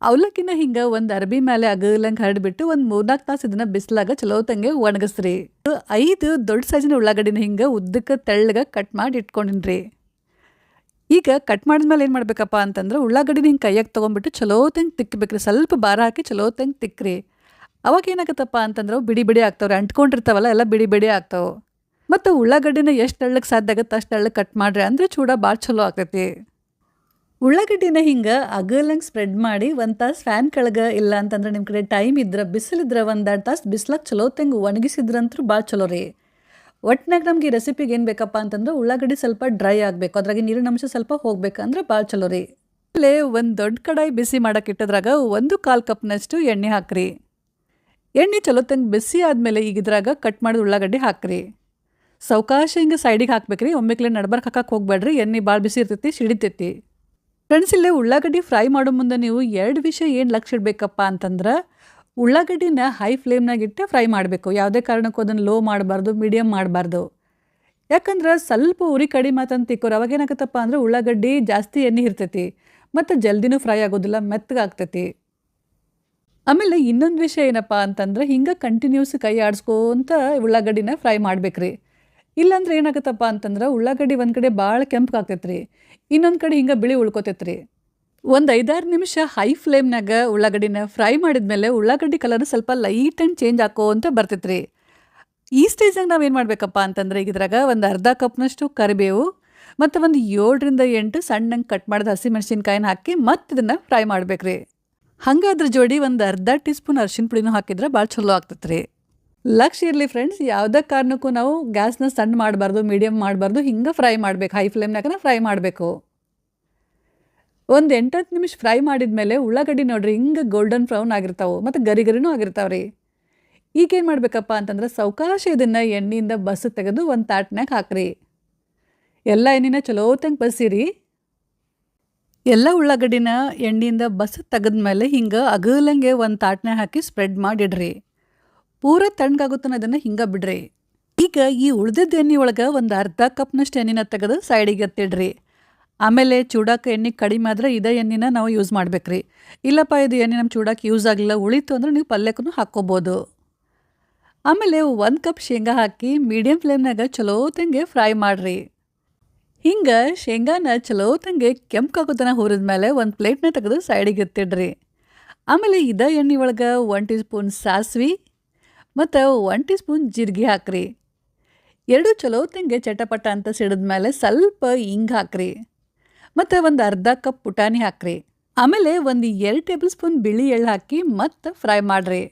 ಅವಲಕ್ಕಿನ ಹಿಂಗೆ ಒಂದು ಅರ್ಬಿ ಮೇಲೆ ಅಗಲಂಗೆ ಹರಡ್ಬಿಟ್ಟು ಒಂದು 3-4 ತಾಸು ಇದನ್ನು ಬಿಸಿಲಾಗ ಚಲೋತಂಗೆ ಒಣಗಿಸ್ರಿ. 5 ದೊಡ್ಡ ಸೈಜಿನ ಉಳ್ಳಾಗಡ್ಡಿನ ಹಿಂಗೆ ಉದ್ದಕ್ಕೆ ತೆಳ್ಳಗೆ ಕಟ್ ಮಾಡಿ ಇಟ್ಕೊಂಡಿನ್ರಿ. ಈಗ ಕಟ್ ಮಾಡಿದ್ಮೇಲೆ ಏನು ಮಾಡಬೇಕಪ್ಪ ಅಂತಂದ್ರೆ ಉಳ್ಳಾಗಡ್ಡಿನ ಹಿಂಗೆ ಕೈಯಾಗ ತೊಗೊಂಡ್ಬಿಟ್ಟು ಚಲೋತಂಗೆ ತಿಕ್ಕಬೇಕ್ರಿ. ಸ್ವಲ್ಪ ಭಾರ ಹಾಕಿ ಚಲೋತಂಗೆ ತಿಕ್ಕ್ರಿ. ಅವಾಗ ಏನಾಗತ್ತಪ್ಪ ಅಂತಂದ್ರೆ ಅವು ಬಿಡಿ ಬಿಡಿ ಆಗ್ತಾವ್ರಿ. ಅಂಟ್ಕೊಂಡಿರ್ತಾವಲ್ಲ ಎಲ್ಲ ಬಿಡಿ ಬಿಡಿ ಆಗ್ತಾವೆ. ಮತ್ತು ಉಳ್ಳಾಗಡ್ಡಿನ ಎಷ್ಟು ತೆಳ್ಳಗೆ ಸಾಧ್ಯ ಆಗುತ್ತೆ ಅಷ್ಟು ತೆಳ್ಳಗೆ ಕಟ್ ಮಾಡಿರಿ ಅಂದರೆ ಚೂಡ ಭಾಳ ಚಲೋ ಆಗ್ತೈತಿ. ಉಳ್ಳಾಗಡ್ಡಿನ ಹಿಂಗೆ ಅಗಲಂಗೆ ಸ್ಪ್ರೆಡ್ ಮಾಡಿ 1 ತಾಸು ಫ್ಯಾನ್ ಕೆಳಗೆ, ಇಲ್ಲ ಅಂತಂದ್ರೆ ನಿಮ್ಮ ಕಡೆ ಟೈಮ್ ಇದ್ರೆ ಬಿಸಿಲಿದ್ರೆ 1-2 ತಾಸು ಬಿಸ್ಲಾಗ ಚಲೋತಂಗೆ ಒಣಗಿಸಿದ್ರಂತೂ ಭಾಳ ಚಲೋ ರೀ. ಒಟ್ಟಿನಾಗ ನಮ್ಗೆ ಈ ರೆಸಿಪಿಗೆ ಏನು ಬೇಕಪ್ಪ ಅಂತಂದ್ರೆ ಉಳ್ಳಾಗಡ್ಡಿ ಸ್ವಲ್ಪ ಡ್ರೈ ಆಗಬೇಕು, ಅದ್ರಾಗೆ ನೀರಿನ ಅಂಶ ಸ್ವಲ್ಪ ಹೋಗ್ಬೇಕಂದ್ರೆ ಭಾಳ ಚಲೋ ರೀ. ಆಮೇಲೆ ಒಂದು ದೊಡ್ಡ ಕಡಾಯಿ ಬಿಸಿ ಮಾಡಕ್ಕೆ ಇಟ್ಟದ್ರಾಗ 1/4 ಕಪ್ನಷ್ಟು ಎಣ್ಣೆ ಹಾಕ್ರಿ. ಎಣ್ಣೆ ಚಲೋತಂಗೆ ಬಿಸಿ ಆದಮೇಲೆ ಈಗ ಇದ್ರಾಗ ಕಟ್ ಮಾಡಿದ ಉಳ್ಳಾಗಡ್ಡಿ ಹಾಕ್ರಿ. ಸಾವಕಾಶ ಹಿಂಗೆ ಸೈಡಿಗೆ ಹಾಕ್ಬೇಕ್ರಿ. ಒಮ್ಮೆಕ್ಲೆ ನಡ್ಬರ್ಕ್ ಹಾಕಕ್ಕೆ ಹೋಗ್ಬೇಡ್ರಿ, ಎಣ್ಣೆ ಭಾಳ ಬಿಸಿ ಇರ್ತೈತಿ, ಸಿಡಿತೈತಿ. ಫ್ರೆಂಡ್ಸ್, ಇಲ್ಲೇ ಉಳ್ಳಾಗಡ್ಡಿ ಫ್ರೈ ಮಾಡೋ ಮುಂದೆ ನೀವು 2 ವಿಷಯ ಏನು ಲಕ್ಷ ಇಡಬೇಕಪ್ಪ ಅಂತಂದ್ರೆ ಉಳ್ಳಾಗಡ್ಡಿನ ಹೈ ಫ್ಲೇಮ್ನಾಗ ಇಟ್ಟು ಫ್ರೈ ಮಾಡಬೇಕು. ಯಾವುದೇ ಕಾರಣಕ್ಕೂ ಅದನ್ನು ಲೋ ಮಾಡಬಾರ್ದು, ಮೀಡಿಯಮ್ ಮಾಡಬಾರ್ದು. ಯಾಕಂದ್ರೆ ಸ್ವಲ್ಪ ಉರಿ ಕಡಿಮೆ ಮಾತಂತ ತಿಕ್ಕೋರು ಅವಾಗ ಏನಾಗತ್ತಪ್ಪ ಅಂದರೆ ಉಳ್ಳಾಗಡ್ಡಿ ಜಾಸ್ತಿ ಎಣ್ಣೆ ಇರ್ತೈತಿ ಮತ್ತು ಜಲ್ದಿನೂ ಫ್ರೈ ಆಗೋದಿಲ್ಲ, ಮೆತ್ತಗಾಗ್ತೈತಿ. ಆಮೇಲೆ ಇನ್ನೊಂದು ವಿಷಯ ಏನಪ್ಪ ಅಂತಂದ್ರೆ ಹಿಂಗೆ ಕಂಟಿನ್ಯೂಸ್ ಕೈ ಆಡಿಸ್ಕೊಂತ ಉಳ್ಳಾಗಡ್ಡಿನ ಫ್ರೈ ಮಾಡ್ಬೇಕ್ರಿ. ಇಲ್ಲಾಂದ್ರೆ ಏನಾಗುತ್ತಪ್ಪ ಅಂತಂದ್ರೆ ಉಳ್ಳಾಗಡ್ಡಿ ಒಂದು ಕಡೆ ಭಾಳ ಕೆಂಪಗಾಗ್ತೈತೆ ರೀ, ಇನ್ನೊಂದು ಕಡೆ ಹಿಂಗೆ ಬಿಳಿ ಉಳ್ಕೊತೈತೆ ರೀ. ಒಂದು 5-6 ನಿಮಿಷ ಹೈ ಫ್ಲೇಮ್ನಾಗ ಉಳ್ಳಾಗಡ್ಡಿನ ಫ್ರೈ ಮಾಡಿದ್ಮೇಲೆ ಉಳ್ಳಾಗಡ್ಡಿ ಕಲರ್ ಸ್ವಲ್ಪ ಲೈಟ್ ಆ್ಯಂಡ್ ಚೇಂಜ್ ಹಾಕೋಂತ ಬರ್ತೈತೆ ರೀ. ಈ ಸ್ಟೇಜಾಗ ನಾವೇನು ಮಾಡಬೇಕಪ್ಪ ಅಂತಂದ್ರೆ ಈಗ ಇದ್ರಾಗ ಒಂದು ಅರ್ಧ ಕಪ್ನಷ್ಟು ಕರಿಬೇವು ಮತ್ತು ಒಂದು 7-8 ಸಣ್ಣಂಗೆ ಕಟ್ ಮಾಡಿದ ಹಸಿಮೆಣಸಿನ್ಕಾಯಿನ ಹಾಕಿ ಮತ್ತೆ ಇದನ್ನು ಫ್ರೈ ಮಾಡ್ಬೇಕ್ರಿ. ಹಂಗೆ ಅದ್ರ ಜೋಡಿ ಒಂದು ಅರ್ಧ ಟೀ ಸ್ಪೂನ್ ಅರಿಶಿನ ಪುಡಿನೂ ಹಾಕಿದ್ರೆ ಭಾಳ ಚಲೋ ಆಗ್ತೈತೆ ರೀ. ಲಕ್ಷ ಇರಲಿ ಫ್ರೆಂಡ್ಸ್, ಯಾವುದೇ ಕಾರಣಕ್ಕೂ ನಾವು ಗ್ಯಾಸ್ನ ಸಣ್ಣ ಮಾಡಬಾರ್ದು, ಮೀಡಿಯಮ್ ಮಾಡಬಾರ್ದು, ಹಿಂಗೆ ಫ್ರೈ ಮಾಡಬೇಕು. ಹೈ ಫ್ಲೇಮ್ನಾಗ ಫ್ರೈ ಮಾಡಬೇಕು. ಒಂದು 8-10 ನಿಮಿಷ ಫ್ರೈ ಮಾಡಿದ್ಮೇಲೆ ಉಳ್ಳಾಗಡ್ಡಿ ನೋಡ್ರಿ ಹಿಂಗೆ ಗೋಲ್ಡನ್ ಬ್ರೌನ್ ಆಗಿರ್ತಾವೆ ಮತ್ತು ಗರಿನೂ ಆಗಿರ್ತಾವೆ ರೀ. ಈಗೇನು ಮಾಡಬೇಕಪ್ಪ ಅಂತಂದ್ರೆ ಸಾವಕಾಶ ಇದನ್ನು ಎಣ್ಣೆಯಿಂದ ಬಸ್ ತೆಗೆದು ಒಂದು ತಾಟ್ನಾಗ ಹಾಕ್ರಿ. ಎಲ್ಲ ಎಣ್ಣೆನ ಚಲೋತಂಗೆ ಬಸಿರಿ. ಎಲ್ಲ ಉಳ್ಳಾಗಡ್ಡಿನ ಎಣ್ಣೆಯಿಂದ ಬಸ್ ತೆಗೆದ್ಮೇಲೆ ಹಿಂಗೆ ಅಗಲಂಗೆ ಒಂದು ತಾಟ್ನಾಗ ಹಾಕಿ ಸ್ಪ್ರೆಡ್ ಮಾಡಿಡ್ರಿ. ಪೂರ ತಣ್ಣಗಾಗುತ್ತಾನ ಅದನ್ನು ಹಿಂಗೆ ಬಿಡ್ರಿ. ಈಗ ಈ ಉಳ್ದಿದ್ದ ಎಣ್ಣೆ ಒಳಗೆ ಒಂದು ಅರ್ಧ ಕಪ್ನಷ್ಟು ಎಣ್ಣೆನ ತೆಗೆದು ಸೈಡಿಗೆ ಎತ್ತಿಡ್ರಿ. ಆಮೇಲೆ ಚೂಡಾಕ ಎಣ್ಣೆ ಕಡಿಮೆ ಆದರೆ ಇದೇ ಎಣ್ಣೆನ ನಾವು ಯೂಸ್ ಮಾಡ್ಬೇಕ್ರಿ. ಇಲ್ಲಪ್ಪ ಇದು ಎಣ್ಣೆ ನಮ್ಮ ಚೂಡಾಕ ಯೂಸ್ ಆಗಲಿಲ್ಲ ಉಳಿತು ಅಂದ್ರೆ ನೀವು ಪಲ್ಯಕ್ಕೂ ಹಾಕ್ಕೋಬೋದು. ಆಮೇಲೆ 1 ಕಪ್ ಶೇಂಗಾ ಹಾಕಿ ಮೀಡಿಯಮ್ ಫ್ಲೇಮ್ನಾಗ ಚಲೋತಂಗೆ ಫ್ರೈ ಮಾಡಿರಿ. ಹಿಂಗೆ ಶೇಂಗಾನ ಚಲೋತಂಗೆ ಕೆಂಪಾಗೋತನ ಹುರಿದ್ಮೇಲೆ ಒಂದು ಪ್ಲೇಟ್ನ ತೆಗೆದು ಸೈಡಿಗೆ ಎತ್ತಿಡ್ರಿ. ಆಮೇಲೆ ಇದೇ ಎಣ್ಣೆ ಒಳಗೆ 1 ಟೀ ಸ್ಪೂನ್ ಸಾಸಿವೆ ಮತ್ತು 1 ಟೀ ಸ್ಪೂನ್ ಜೀರಿಗೆ ಹಾಕ್ರಿ. 2 ಚಲೋತಂಗೆ ಚಟಪಟ ಅಂತ ಸಿಡಿದ್ಮೇಲೆ ಸ್ವಲ್ಪ ಹಿಂಗೆ ಹಾಕ್ರಿ ಮತ್ತು ಒಂದು ಅರ್ಧ ಕಪ್ ಪುಟಾಣಿ ಹಾಕ್ರಿ. ಆಮೇಲೆ ಒಂದು 2 ಟೇಬಲ್ ಸ್ಪೂನ್ ಬಿಳಿ ಎಳ್ಳು ಹಾಕಿ ಮತ್ತು ಫ್ರೈ ಮಾಡಿರಿ.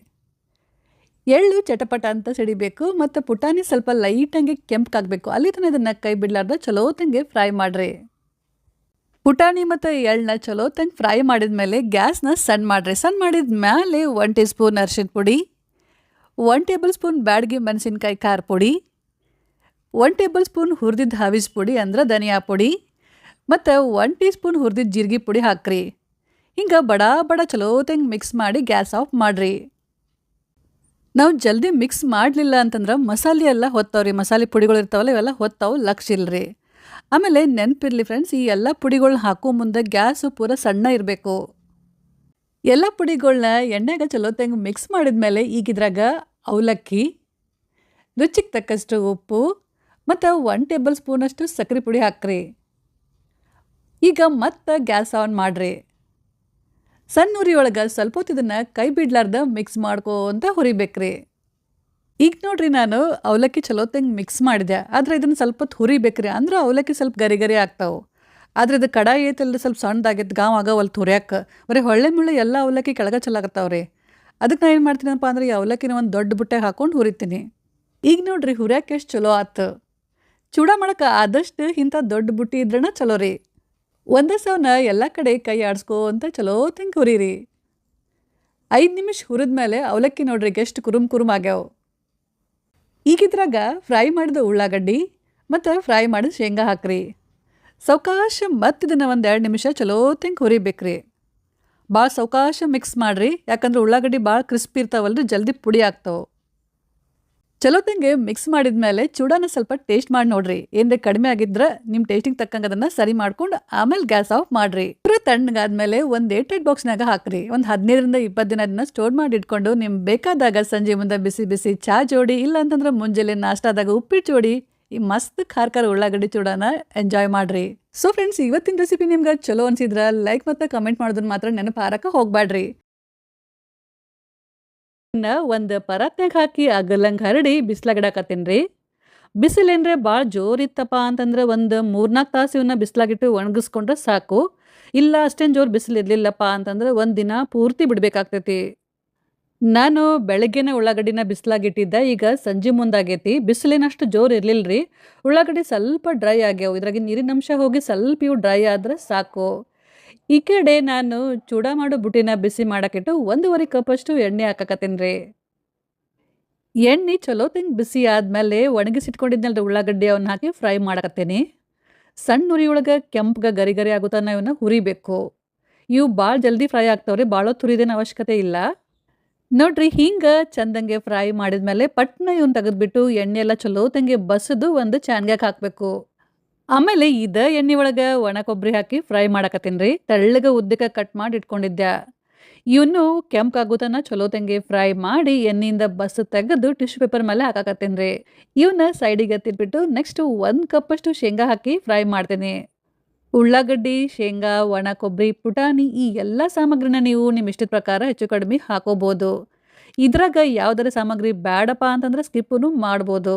ಎಳ್ಳು ಚಟಪಟ ಅಂತ ಸಿಡಿಬೇಕು ಮತ್ತು ಪುಟಾಣಿ ಸ್ವಲ್ಪ ಲೈಟಂಗೆ ಕೆಂಪಗಾಗಬೇಕು. ಅಲ್ಲಿ ತನಕ ಇದನ್ನು ಕೈ ಬಿಡಲಾರ್ದ ಚಲೋತಂಗೆ ಫ್ರೈ ಮಾಡಿರಿ. ಪುಟಾಣಿ ಮತ್ತು ಎಳ್ಳನ್ನ ಚಲೋತಂಗೆ ಫ್ರೈ ಮಾಡಿದ್ಮೇಲೆ ಗ್ಯಾಸ್ನ ಸಣ್ಣ ಮಾಡಿರಿ. ಸಣ್ಣ ಮಾಡಿದ ಮೇಲೆ 1 ಟೀ ಸ್ಪೂನ್ ಅರಿಶಿನ ಪುಡಿ, 1 ಟೇಬಲ್ ಸ್ಪೂನ್ ಬ್ಯಾಡಗಿ ಮೆಣಸಿನ್ಕಾಯಿ ಖಾರ ಪುಡಿ, 1 ಟೇಬಲ್ ಸ್ಪೂನ್ ಹುರಿದಿದ್ದ ಹವಿಜ್ ಪುಡಿ ಅಂದ್ರೆ ಧನಿಯಾ ಪುಡಿ ಮತ್ತು 1 ಟೀ ಸ್ಪೂನ್ ಹುರಿದಿದ್ದ ಜೀರಿಗೆ ಪುಡಿ ಹಾಕ್ರಿ. ಹಿಂಗೆ ಬಡ ಚಲೋತಂಗೆ ಮಿಕ್ಸ್ ಮಾಡಿ ಗ್ಯಾಸ್ ಆಫ್ ಮಾಡಿರಿ. ನಾವು ಜಲ್ದಿ ಮಿಕ್ಸ್ ಮಾಡಲಿಲ್ಲ ಅಂತಂದ್ರೆ ಮಸಾಲೆ ಎಲ್ಲ ಹೊತ್ತಾವ್ರಿ. ಮಸಾಲೆ ಪುಡಿಗಳು ಇರ್ತಾವಲ್ಲ ಇವೆಲ್ಲ ಹೊತ್ತಾವು, ಲಕ್ಷ ಇಲ್ಲರಿ. ಆಮೇಲೆ ನೆನಪಿರಲಿ ಫ್ರೆಂಡ್ಸ್, ಈ ಎಲ್ಲ ಪುಡಿಗಳ್ನ ಹಾಕೋ ಮುಂದೆ ಗ್ಯಾಸು ಪೂರ ಸಣ್ಣ ಇರಬೇಕು. ಎಲ್ಲ ಪುಡಿಗಳ್ನ ಎಣ್ಣೆಗೆ ಚಲೋತಂಗೆ ಮಿಕ್ಸ್ ಮಾಡಿದ್ಮೇಲೆ ಈಗ ಇದ್ರಾಗ ಅವಲಕ್ಕಿ, ರುಚಿಗೆ ತಕ್ಕಷ್ಟು ಉಪ್ಪು ಮತ್ತು 1 ಟೇಬಲ್ ಸ್ಪೂನಷ್ಟು ಸಕ್ಕರೆ ಪುಡಿ ಹಾಕ್ರಿ. ಈಗ ಮತ್ತೆ ಗ್ಯಾಸ್ ಆನ್ ಮಾಡಿರಿ. ಸಣ್ಣ ಉರಿ ಒಳಗೆ ಸ್ವಲ್ಪ ಹೊತ್ತು ಇದನ್ನು ಕೈ ಬಿಡ್ಲಾರ್ದ ಮಿಕ್ಸ್ ಮಾಡ್ಕೊಂತ ಹುರಿಬೇಕ್ರಿ. ಈಗ ನೋಡ್ರಿ ನಾನು ಅವಲಕ್ಕಿ ಚಲೋತಂಗೆ ಮಿಕ್ಸ್ ಮಾಡಿದೆ, ಆದರೆ ಇದನ್ನು ಸ್ವಲ್ಪ ಹೊತ್ತು ಹುರಿಬೇಕ್ರಿ. ಅಂದ್ರೆ ಅವಲಕ್ಕಿ ಸ್ವಲ್ಪ ಗರಿ ಆಗ್ತಾವೆ. ಆದರೆ ಇದು ಕಡಾಯಿ ಐತಲ್ರಿ ಸ್ವಲ್ಪ ಸಣ್ಣದಾಗೈತೆ, ಗಾವ್ ಆಗವಲ್ತು ಹುರಿಯಾಕೆ. ಬರೀ ಹೊಳ್ಳೆ ಮುಳ್ಳೆ ಎಲ್ಲ ಅವಲಕ್ಕಿ ಕೆಳಗೆ ಚಲಾಗತ್ತಾವ್ರಿ. ಅದಕ್ಕೆ ನಾನು ಏನು ಮಾಡ್ತೀನಪ್ಪ ಅಂದ್ರೆ ಈ ಅವಲಕ್ಕಿನ ಒಂದು ದೊಡ್ಡ ಬುಟ್ಟೆಗೆ ಹಾಕ್ಕೊಂಡು ಹುರಿತೀನಿ. ಈಗ ನೋಡ್ರಿ ಹುರಿಯಾಕೆ ಎಷ್ಟು ಚಲೋ ಆತು. ಚೂಡ ಮಾಡೋಕೆ ಆದಷ್ಟು ಇಂಥ ದೊಡ್ಡ ಬುಟ್ಟಿ ಇದ್ರಣ ಚಲೋ ರೀ. ಒಂದೇ ಸವನ ಎಲ್ಲ ಕಡೆ ಕೈ ಆಡಿಸ್ಕೊಂತ ಚಲೋತಂಗೆ ಹುರಿರಿ. 5 ನಿಮಿಷ ಹುರಿದ್ಮೇಲೆ ಅವಲಕ್ಕಿ ನೋಡ್ರಿ ಎಷ್ಟು ಕುರುಮ್ ಆಗ್ಯಾವ. ಈಗಿದ್ರಾಗ ಫ್ರೈ ಮಾಡಿದ ಉಳ್ಳಾಗಡ್ಡಿ ಮತ್ತು ಫ್ರೈ ಮಾಡಿದ ಶೇಂಗಾ ಹಾಕ್ರಿ. ಸಾವಕಾಶ ಮತ್ತು ಇದನ್ನು ಒಂದು 2 ನಿಮಿಷ ಚಲೋತಂಗೆ ಹುರಿಬೇಕ್ರಿ. ಭಾಳ ಸಾವಕಾಶ ಮಿಕ್ಸ್ ಮಾಡಿರಿ, ಯಾಕಂದ್ರೆ ಉಳ್ಳಾಗಡ್ಡಿ ಭಾಳ ಕ್ರಿಸ್ಪಿ ಇರ್ತಾವಲ್ರಿ, ಜಲ್ದಿ ಪುಡಿ ಆಗ್ತಾವೆ. ಚಲೋತ್ತಂಗೆ ಮಿಕ್ಸ್ ಮಾಡಿದ್ಮೇಲೆ ಚೂಡಾನ ಸ್ವಲ್ಪ ಟೇಸ್ಟ್ ಮಾಡಿ ನೋಡ್ರಿ. ಏನ್ರೆ ಕಡಿಮೆ ಆಗಿದ್ರೆ ನಿಮ್ಮ ಟೇಸ್ಟಿಗೆ ತಕ್ಕಂಗೆ ಅದನ್ನ ಸರಿ ಮಾಡ್ಕೊಂಡು ಆಮೇಲೆ ಗ್ಯಾಸ್ ಆಫ್ ಮಾಡ್ರಿ. ಪೂರ ತಣ್ಣಗಾದ್ಮೇಲೆ ಒಂದು ಏರ್ಟೈಟ್ ಬಾಕ್ಸ್ನಾಗ ಹಾಕ್ರಿ. ಒಂದು 15ರಿಂದ 20 ದಿನ ಅದನ್ನ ಸ್ಟೋರ್ ಮಾಡಿ ಇಟ್ಕೊಂಡು ನಿಮ್ಗೆ ಬೇಕಾದಾಗ ಸಂಜೆ ಮುಂದೆ ಬಿಸಿ ಬಿಸಿ ಚಾ ಜೋಡಿ ಇಲ್ಲ ಅಂತಂದ್ರೆ ಮುಂಜಾನೆ ನಾಷ್ಟಾದಾಗ ಉಪ್ಪಿಟ್ಟು ಜೋಡಿ ಈ ಮಸ್ತ್ ಖಾರ ಉಳ್ಳಾಗಡ್ಡಿ ಚೂಡಾನ ಎಂಜಾಯ್ ಮಾಡ್ರಿ. ಸೊ ಫ್ರೆಂಡ್ಸ್, ಇವತ್ತಿನ ರೆಸಿಪಿ ನಿಮ್ಗೆ ಚಲೋ ಅನ್ಸಿದ್ರ ಲೈಕ್ ಮತ್ತೆ ಕಮೆಂಟ್ ಮಾಡೋದನ್ನ ಮಾತ್ರ ನೆನಪು ಹಾರಕ್ಕೆ ಹೋಗ್ಬ್ಯಾಡ್ರಿ. ಒಂದು ಪರಾತ್ನ್ಯಾಗ ಹಾಕಿ ಅಗಲಂಗೆ ಹರಡಿ ಬಿಸ್ಲಾಗಿಡಾಕತ್ತೀನಿ. ಬಿಸಿಲೇನ್ರೆ ಭಾಳ ಜೋರಿತ್ತಪ್ಪ ಅಂತಂದ್ರೆ ಒಂದು 3-4 ತಾಸು ಇವನ್ನ ಬಿಸ್ಲಾಗಿಟ್ಟು ಒಣಗಿಸ್ಕೊಂಡ್ರೆ ಸಾಕು. ಇಲ್ಲ ಅಷ್ಟೇನು ಜೋರು ಬಿಸಿಲು ಇರಲಿಲ್ಲಪ್ಪ ಅಂತಂದ್ರೆ ಒಂದು ದಿನ ಪೂರ್ತಿ ಬಿಡಬೇಕಾಗ್ತೈತಿ. ನಾನು ಬೆಳಗ್ಗೆನೇ ಉಳ್ಳಾಗಡ್ಡಿನ ಬಿಸ್ಲಾಗಿಟ್ಟಿದ್ದೆ. ಈಗ ಸಂಜೆ ಮುಂದಾಗೈತಿ. ಬಿಸಿಲಿನಷ್ಟು ಜೋರು ಇರಲಿಲ್ಲ ರೀ. ಉಳ್ಳಾಗಡ್ಡಿ ಸ್ವಲ್ಪ ಡ್ರೈ ಆಗ್ಯಾವ. ಇದ್ರಾಗಿ ನೀರಿನ ಅಂಶ ಹೋಗಿ ಸ್ವಲ್ಪ ಇವು ಡ್ರೈ ಆದ್ರೆ ಸಾಕು. ಈ ಕಡೆ ನಾನು ಚೂಡಾ ಮಾಡೋ ಬುಟ್ಟಿನ ಬಿಸಿ ಮಾಡಕ್ಕಿಟ್ಟು 1.5 ಕಪ್ಪಷ್ಟು ಎಣ್ಣೆ ಹಾಕಕತ್ತೀನಿ ರೀ. ಎಣ್ಣೆ ಚಲೋತ್ತಂಗೆ ಬಿಸಿ ಆದಮೇಲೆ ಒಣಗಿಸಿಟ್ಕೊಂಡಿದ್ನಲ್ರಿ ಉಳ್ಳಾಗಡ್ಡಿ ಅವನ್ನ ಹಾಕಿ ಫ್ರೈ ಮಾಡಕತ್ತೀನಿ. ಸಣ್ಣ ಉರಿ ಒಳಗೆ ಕೆಂಪಗೆ ಗರಿ ಗರಿ ಆಗುತ್ತಾನ ಇವನ್ನ ಹುರಿಬೇಕು. ಇವು ಭಾಳ ಜಲ್ದಿ ಫ್ರೈ ಆಗ್ತಾವ್ರಿ. ಭಾಳ ಹೊತ್ತು ಹುರಿದೇನು ಅವಶ್ಯಕತೆ ಇಲ್ಲ. ನೋಡ್ರಿ, ಹಿಂಗೆ ಚಂದಂಗೆ ಫ್ರೈ ಮಾಡಿದ್ಮೇಲೆ ಪಟ್ನ ಇವನ್ನ ತೆಗೆದ್ಬಿಟ್ಟು ಎಣ್ಣೆ ಎಲ್ಲ ಚಲೋತ್ತಂಗೆ ಬಸಿದು ಒಂದು ಚಾನ್ಗ್ಯಾಗ ಹಾಕಬೇಕು. ಆಮೇಲೆ ಎಣ್ಣೆ ಒಳಗೆ ಒಣ ಕೊಬ್ಬರಿ ಹಾಕಿ ಫ್ರೈ ಮಾಡಕತ್ತೀನಿ ರೀ. ತೆಳ್ಳಗೆ ಉದ್ದಕ್ಕೆ ಕಟ್ ಮಾಡಿ ಇಟ್ಕೊಂಡಿದ್ದೆ. ಇವನ್ನು ಕೆಂಪಾಗುತ್ತಾನ ಚಲೋತ್ತಂಗೆ ಫ್ರೈ ಮಾಡಿ ಎಣ್ಣೆಯಿಂದ ಬಸ್ ತೆಗೆದು ಟಿಶ್ಯೂ ಪೇಪರ್ ಮೇಲೆ ಹಾಕಾಕತ್ತೀನಿ ರೀ. ಇವನ್ನ ಸೈಡಿಗೆ ಎತ್ತಿಟ್ಬಿಟ್ಟು ನೆಕ್ಸ್ಟ್ 1 ಕಪ್ಪಷ್ಟು ಶೇಂಗಾ ಹಾಕಿ ಫ್ರೈ ಮಾಡ್ತೀನಿ. ಉಳ್ಳಾಗಡ್ಡಿ, ಶೇಂಗಾ, ಒಣ ಕೊಬ್ಬರಿ, ಪುಟಾಣಿ ಈ ಎಲ್ಲ ಸಾಮಗ್ರಿನ ನೀವು ನಿಮ್ಮ ಇಷ್ಟದ ಪ್ರಕಾರ ಹೆಚ್ಚು ಕಡಿಮೆ ಹಾಕೋಬೋದು. ಇದ್ರಾಗ ಯಾವುದರ ಸಾಮಗ್ರಿ ಬೇಡಪ್ಪ ಅಂತಂದ್ರೆ ಸ್ಕಿಪ್ಪೂ ಮಾಡ್ಬೋದು.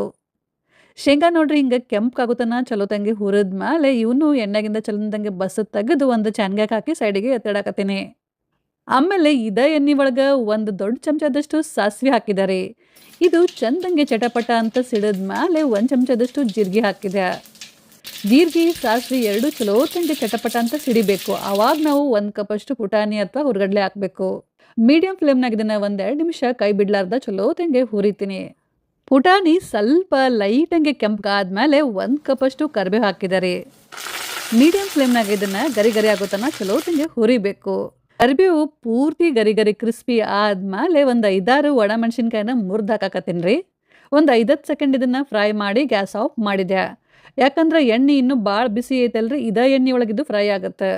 ಶೇಂಗಾ ನೋಡ್ರಿ ಹಿಂಗೆ ಕೆಂಪಾಗುತ್ತಾನ ಚಲೋತ್ತಂಗೆ ಹುರಿದ್ಮೇಲೆ ಇವನು ಎಣ್ಣೆಗಿಂದ ಚಲೋತ್ತಂಗೆ ಬಸ್ ತೆಗೆದು ಒಂದು ಚಾನ್ಗ್ಯಾಗ ಹಾಕಿ ಸೈಡಿಗೆ ಎತ್ತಿಡಾಕತ್ತೀನಿ. ಆಮೇಲೆ ಎಣ್ಣೆ ಒಳಗೆ ಒಂದು ದೊಡ್ಡ ಚಮಚದಷ್ಟು ಸಾಸಿವೆ ಹಾಕಿದ್ದಾರೆ. ಇದು ಚಂದಂಗೆ ಚಟಪಟ ಅಂತ ಸಿಡಿದ್ಮೇಲೆ 1 ಚಮಚದಷ್ಟು ಜೀರಿಗೆ ಹಾಕಿದೆ. ಜೀರಿಗೆ, ಸಾಸಿವೆ ಎರಡೂ ಚಲೋತ್ತಂಗೆ ಚಟಪಟ ಅಂತ ಸಿಡಿಬೇಕು. ಆವಾಗ ನಾವು 1 ಕಪ್ಪಷ್ಟು ಪುಟಾಣಿ ಅಥವಾ ಹುರ್ಗಡ್ಲೆ ಹಾಕಬೇಕು. ಮೀಡಿಯಂ ಫ್ಲೇಮ್ನಾಗ ಇದನ್ನ 1-2 ನಿಮಿಷ ಕೈ ಬಿಡ್ಲಾರ್ದ ಚಲೋತ್ತಂಗೆ ಹುರಿತೀನಿ. ಪುಟಾಣಿ ಸ್ವಲ್ಪ ಲೈಟಂಗೆ ಕೆಂಪಗಾದ್ಮೇಲೆ 1 ಕಪ್ಪಷ್ಟು ಕರಿಬೇವು ಹಾಕಿದ್ದಾರೆ. ಮೀಡಿಯಂ ಫ್ಲೇಮ್ನಾಗ ಇದನ್ನ ಗರಿ ಗರಿ ಆಗೋತನ ಚಲೋತ್ತಂಗೆ ಹುರಿಬೇಕು. ಕರಿಬೇವು ಪೂರ್ತಿ ಗರಿ ಗರಿ ಕ್ರಿಸ್ಪಿ ಆದ್ಮೇಲೆ ಒಂದು 5-6 ಒಣಮೆಣಸಿನ್ಕಾಯಿನ ಮುರಿದು ಹಾಕಾಕತ್ತೀನಿ ರೀ. ಒಂದು 5-10 ಸೆಕೆಂಡ್ ಇದನ್ನ ಫ್ರೈ ಮಾಡಿ ಗ್ಯಾಸ್ ಆಫ್ ಮಾಡಿದೆ. ಯಾಕಂದ್ರೆ ಎಣ್ಣೆ ಇನ್ನೂ ಭಾಳ ಬಿಸಿ ಐತಲ್ರಿ, ಎಣ್ಣೆ ಒಳಗಿದ್ದು ಫ್ರೈ ಆಗುತ್ತೆ.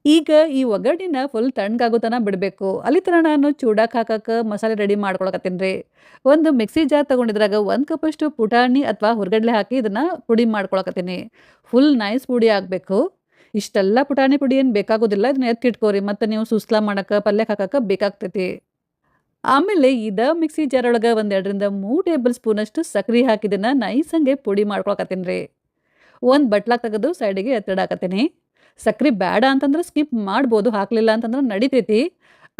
ಈಗ ಈ ಒಗ್ಗರಣೆನ ಫುಲ್ ತಣ್ಣಗಾಗೋತನ ಬಿಡಬೇಕು. ಅಲ್ಲಿ ಥರ ನಾನು ಚೂಡಾಕ್ ಹಾಕಕ್ಕೆ ಮಸಾಲೆ ರೆಡಿ ಮಾಡ್ಕೊಳಕತ್ತೀನಿ ರೀ. ಒಂದು ಮಿಕ್ಸಿ ಜಾರ್ ತೊಗೊಂಡಿದ್ರಾಗ 1 ಕಪ್ಪಷ್ಟು ಪುಟಾಣಿ ಅಥವಾ ಹುರ್ಗಡ್ಲೆ ಹಾಕಿ ಇದನ್ನು ಪುಡಿ ಮಾಡ್ಕೊಳಕತ್ತೀನಿ. ಫುಲ್ ನೈಸ್ ಪುಡಿ ಆಗಬೇಕು. ಇಷ್ಟೆಲ್ಲ ಪುಟಾಣಿ ಪುಡಿ ಏನು ಬೇಕಾಗೋದಿಲ್ಲ. ಇದನ್ನ ಎತ್ತಿಟ್ಕೋರಿ, ಮತ್ತು ನೀವು ಸುಸ್ಲಾ ಮಾಡಕ್ಕೆ ಪಲ್ಯಕ್ಕೆ ಹಾಕಕ್ಕೆ ಬೇಕಾಗ್ತೈತಿ. ಆಮೇಲೆ ಮಿಕ್ಸಿ ಜಾರ್ ಒಳಗೆ 1-2-3 ಟೇಬಲ್ ಸ್ಪೂನಷ್ಟು ಸಕ್ರೆ ಹಾಕಿದನ್ನ ನೈಸಂಗೆ ಪುಡಿ ಮಾಡ್ಕೊಳಕತ್ತೀನಿ ರೀ. ಒಂದು ಬಟ್ಲಾಗ ತೆಗೆದು ಸೈಡಿಗೆ ಎತ್ತಿಡಾಕತ್ತೀನಿ. ಸಕ್ರೆ ಬೇಡ ಅಂತಂದ್ರೆ ಸ್ಕಿಪ್ ಮಾಡ್ಬೋದು, ಹಾಕಲಿಲ್ಲ ಅಂತಂದ್ರೆ ನಡಿತೈತಿ.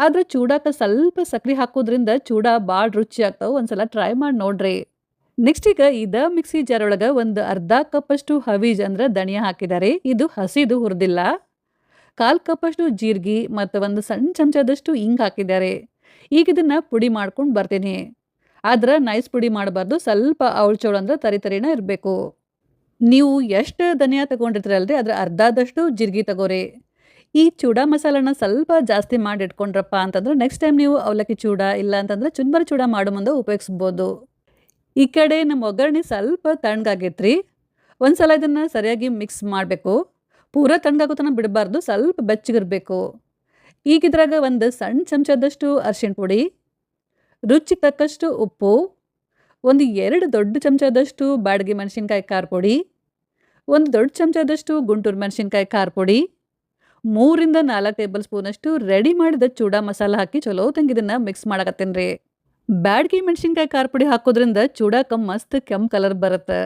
ಆದರೆ ಚೂಡಾಕ ಸ್ವಲ್ಪ ಸಕ್ರೆ ಹಾಕೋದ್ರಿಂದ ಚೂಡ ಭಾಳ ರುಚಿ ಆಗ್ತಾವೆ. ಒಂದ್ಸಲ ಟ್ರೈ ಮಾಡಿ ನೋಡ್ರಿ. ನೆಕ್ಸ್ಟ್ ಈಗ ಮಿಕ್ಸಿ ಜಾರ್ ಒಳಗೆ ಒಂದು ಅರ್ಧ ಕಪ್ಪಷ್ಟು ಹವೀಜ್ ಅಂದ್ರೆ ಧನಿಯಾ ಹಾಕಿದ್ದಾರೆ. ಇದು ಹಸಿದು ಹುರಿದಿಲ್ಲ. 1/4 ಕಪ್ಪಷ್ಟು ಜೀರಿಗೆ ಮತ್ತು ಒಂದು ಸಣ್ಣ ಚಮಚದಷ್ಟು ಹಿಂಗ್ ಹಾಕಿದ್ದಾರೆ. ಈಗ ಇದನ್ನ ಪುಡಿ ಮಾಡ್ಕೊಂಡು ಬರ್ತೀನಿ. ಆದ್ರೆ ನೈಸ್ ಪುಡಿ ಮಾಡಬಾರ್ದು. ಸ್ವಲ್ಪ ಅವಳ್ಚೋಳು ಅಂದ್ರೆ ತರಿತರಿನ ಇರಬೇಕು. ನೀವು ಎಷ್ಟು ಧನಿಯಾ ತಗೊಂಡಿರ್ತೀರಲ್ರಿ ಅದ್ರ ಅರ್ಧದಷ್ಟು ಜೀರಿಗೆ ತಗೋರಿ. ಈ ಚೂಡಾ ಮಸಾಲನ ಸ್ವಲ್ಪ ಜಾಸ್ತಿ ಮಾಡಿ ಇಟ್ಕೊಂಡ್ರಪ್ಪ ಅಂತಂದ್ರೆ ನೆಕ್ಸ್ಟ್ ಟೈಮ್ ನೀವು ಅವಲಕ್ಕಿ ಚೂಡ ಇಲ್ಲ ಅಂತಂದ್ರೆ ಚುನ್ಮರಿ ಚೂಡ ಮಾಡೋ ಮುಂದೆ ಉಪಯೋಗಿಸ್ಬೋದು. ಈ ಕಡೆ ನಮ್ಮ ಒಗ್ಗರಣೆ ಸ್ವಲ್ಪ ತಣ್ಣಗಾಗೈತ್ರಿ. ಒಂದ್ಸಲ ಇದನ್ನು ಸರಿಯಾಗಿ ಮಿಕ್ಸ್ ಮಾಡಬೇಕು. ಪೂರ ತಣ್ಣಗಾಗೋತನ ಬಿಡಬಾರ್ದು, ಸ್ವಲ್ಪ ಬೆಚ್ಚಗಿರ್ಬೇಕು. ಈಗ ಇದ್ರಾಗ ಒಂದು ಸಣ್ಣ ಚಮಚದಷ್ಟು ಅರಿಶಿಣ ಪುಡಿ, ರುಚಿಗೆ ತಕ್ಕಷ್ಟು ಉಪ್ಪು, ಒಂದು 2 ದೊಡ್ಡ ಚಮಚದಷ್ಟು ಬ್ಯಾಡಗಿ ಮೆಣಸಿನ್ಕಾಯಿ ಖಾರ ಪುಡಿ, ಒಂದು ದೊಡ್ಡ ಚಮಚದಷ್ಟು ಗುಂಟೂರು ಮೆಣಸಿನ್ಕಾಯಿ ಖಾರ ಪುಡಿ, 3-4 ಟೇಬಲ್ ಸ್ಪೂನಷ್ಟು ರೆಡಿ ಮಾಡಿದ ಚೂಡಾ ಮಸಾಲ ಹಾಕಿ ಚಲೋತ್ತಂಗೆ ಇದನ್ನು ಮಿಕ್ಸ್ ಮಾಡಕತ್ತೀನಿ ರೀ. ಬ್ಯಾಡಗಿ ಮೆಣಸಿನ್ಕಾಯಿ ಖಾರ ಪುಡಿ ಹಾಕೋದ್ರಿಂದ ಚೂಡಾಕ ಮಸ್ತ್ ಕೆಂಪು ಕಲರ್ ಬರುತ್ತೆ.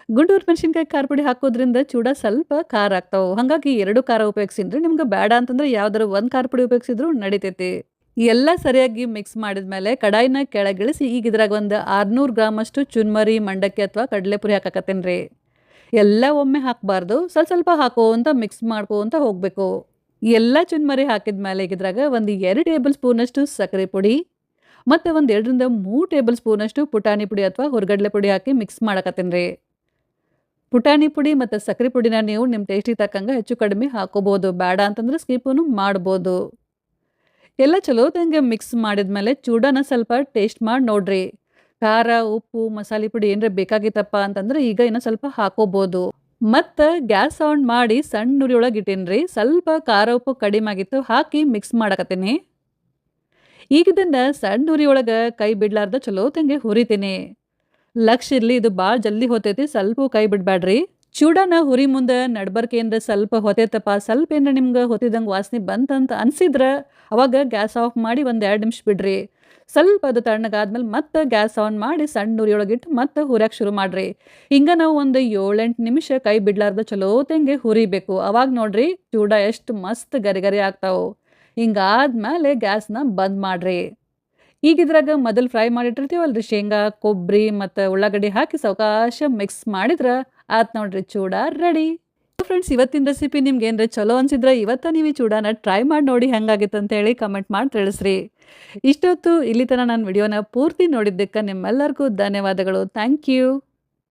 ಗುಂಟೂರು ಮೆಣಸಿನ್ಕಾಯಿ ಖಾರ ಪುಡಿ ಹಾಕೋದ್ರಿಂದ ಚೂಡ ಸ್ವಲ್ಪ ಖಾರ ಆಗ್ತಾವೆ. ಹಾಗಾಗಿ 2 ಖಾರ ಉಪಯೋಗಿಸಿನ್ರಿ. ನಿಮ್ಗೆ ಬೇಡ ಅಂತಂದ್ರೆ ಯಾವ್ದಾರು 1 ಖಾರ ಪುಡಿ ಉಪಯೋಗಿಸಿದ್ರು ನಡಿತೈತಿ. ಎಲ್ಲ ಸರಿಯಾಗಿ ಮಿಕ್ಸ್ ಮಾಡಿದ್ಮೇಲೆ ಕಡಾಯಿನ ಕೆಳಗಿಳಿಸಿ ಈಗ ಇದ್ರಾಗ ಒಂದು 600 ಗ್ರಾಮಷ್ಟು ಚುನ್ಮರಿ, ಮಂಡಕ್ಕಿ ಅಥವಾ ಕಡಲೆಪುರಿ ಹಾಕಕತ್ತೇನೆ ರೀ. ಎಲ್ಲ ಒಮ್ಮೆ ಹಾಕಬಾರ್ದು, ಸ್ವಲ್ಪ ಹಾಕೋಂತ ಮಿಕ್ಸ್ ಮಾಡ್ಕೋಂತ ಹೋಗಬೇಕು. ಎಲ್ಲ ಚುನ್ಮರಿ ಹಾಕಿದ್ಮೇಲೆ ಈಗ ಇದ್ರಾಗ ಒಂದು 2 ಟೇಬಲ್ ಸ್ಪೂನಷ್ಟು ಸಕ್ಕರೆ ಪುಡಿ ಮತ್ತು ಒಂದು 2-3 ಟೇಬಲ್ ಸ್ಪೂನಷ್ಟು ಪುಟಾಣಿ ಪುಡಿ ಅಥವಾ ಹುರ್ಗಡ್ಲೆ ಪುಡಿ ಹಾಕಿ ಮಿಕ್ಸ್ ಮಾಡಕತ್ತೇನೆ ರೀ. ಪುಟಾಣಿ ಪುಡಿ ಮತ್ತು ಸಕ್ಕರೆ ಪುಡಿನ ನೀವು ನಿಮ್ಮ ಟೇಸ್ಟಿಗೆ ತಕ್ಕಂಗೆ ಹೆಚ್ಚು ಕಡಿಮೆ ಹಾಕೋಬೋದು. ಬೇಡ ಅಂತಂದ್ರೆ ಸ್ಕಿಪ್ಪೂ ಮಾಡ್ಬೋದು. ಎಲ್ಲ ಚಲೋದಂಗೆ ಮಿಕ್ಸ್ ಮಾಡಿದ್ಮೇಲೆ ಚೂಡಾನ ಸ್ವಲ್ಪ ಟೇಸ್ಟ್ ಮಾಡಿ ನೋಡ್ರಿ. ಖಾರ, ಉಪ್ಪು, ಮಸಾಲೆ ಪುಡಿ ಏನರ ಬೇಕಾಗಿತ್ತಪ್ಪ ಅಂತಂದ್ರೆ ಈಗ ಇನ್ನ ಸ್ವಲ್ಪ ಹಾಕೋಬೋದು. ಮತ್ತು ಗ್ಯಾಸ್ ಆನ್ ಮಾಡಿ ಸಣ್ಣ ಉರಿ ಒಳಗೆ ಇಟ್ಟೀನಿ. ಸ್ವಲ್ಪ ಖಾರ ಉಪ್ಪು ಕಡಿಮೆ ಆಗಿತ್ತು ಹಾಕಿ ಮಿಕ್ಸ್ ಮಾಡಕತ್ತೀನಿ. ಈಗ ಇದನ್ನ ಸಣ್ಣ ಉರಿ ಒಳಗೆ ಕೈ ಬಿಡ್ಲಾರ್ದ ಚಲೋತಂಗೆ ಹುರಿತೀನಿ. ಲಕ್ಷ ಇರ್ಲಿ, ಇದು ಭಾಳ ಜಲ್ದಿ ಹೊತೈತಿ, ಸ್ವಲ್ಪ ಕೈ ಬಿಡಬೇಡ್ರಿ. ಚೂಡಾನ ಹುರಿ ಮುಂದೆ ನಡ್ಬರ್ಕ್ ಏನ್ರ ಸ್ವಲ್ಪ ಹೊತೈತಪ್ಪ, ಸ್ವಲ್ಪ ಏನ್ರ ನಿಮ್ಗೆ ಹೊತ್ತಿದಂಗೆ ವಾಸನೆ ಬಂತಂತ ಅನ್ಸಿದ್ರೆ ಅವಾಗ ಗ್ಯಾಸ್ ಆಫ್ ಮಾಡಿ ಒಂದು 2 ನಿಮಿಷ ಬಿಡ್ರಿ. ಸ್ವಲ್ಪ ಅದು ತಣ್ಣಗಾದ್ಮೇಲೆ ಮತ್ತೆ ಗ್ಯಾಸ್ ಆನ್ ಮಾಡಿ ಸಣ್ಣ ಉರಿ ಒಳಗಿಟ್ಟು ಮತ್ತೆ ಹುರಿಯಕ್ಕೆ ಶುರು ಮಾಡ್ರಿ. ಹಿಂಗೆ ನಾವು ಒಂದು 7-8 ನಿಮಿಷ ಕೈ ಬಿಡ್ಲಾರ್ದ ಚಲೋತಂಗೆ ಹುರಿಬೇಕು. ಅವಾಗ ನೋಡ್ರಿ ಚೂಡ ಎಷ್ಟು ಮಸ್ತ್ ಗರಿ ಗರಿ ಆಗ್ತಾವು. ಹಿಂಗಾದ್ಮೇಲೆ ಗ್ಯಾಸ್ನ ಬಂದ್ ಮಾಡ್ರಿ. ಈಗ ಇದ್ರಾಗ ಮೊದಲು ಫ್ರೈ ಮಾಡಿಟ್ಟಿರ್ತೀವಲ್ರಿ ಶೇಂಗಾ, ಕೊಬ್ಬರಿ ಮತ್ತು ಉಳ್ಳಾಗಡ್ಡಿ ಹಾಕಿ ಸಾವಕಾಶ ಮಿಕ್ಸ್ ಮಾಡಿದ್ರೆ ಆತ್ ನೋಡ್ರಿ ಚೂಡ ರೆಡಿ. ಫ್ರೆಂಡ್ಸ್, ಇವತ್ತಿನ ರೆಸಿಪಿ ನಿಮ್ಗೆ ಏನ್ರಿ ಚಲೋ ಅನ್ಸಿದ್ರೆ ಇವತ್ತ ನೀವು ಈ ಚೂಡಾನ ಟ್ರೈ ಮಾಡಿ ನೋಡಿ ಹೆಂಗಾಗಿತ್ತು ಅಂತೇಳಿ ಕಮೆಂಟ್ ಮಾಡಿ ತಿಳಿಸ್ರಿ. ಇಷ್ಟೊತ್ತು ಇಲ್ಲಿ ತನಕ ನಾನು ವಿಡಿಯೋನ ಪೂರ್ತಿ ನೋಡಿದ್ದಕ್ಕೆ ನಿಮ್ಮೆಲ್ಲರಿಗೂ ಧನ್ಯವಾದಗಳು. Thank you.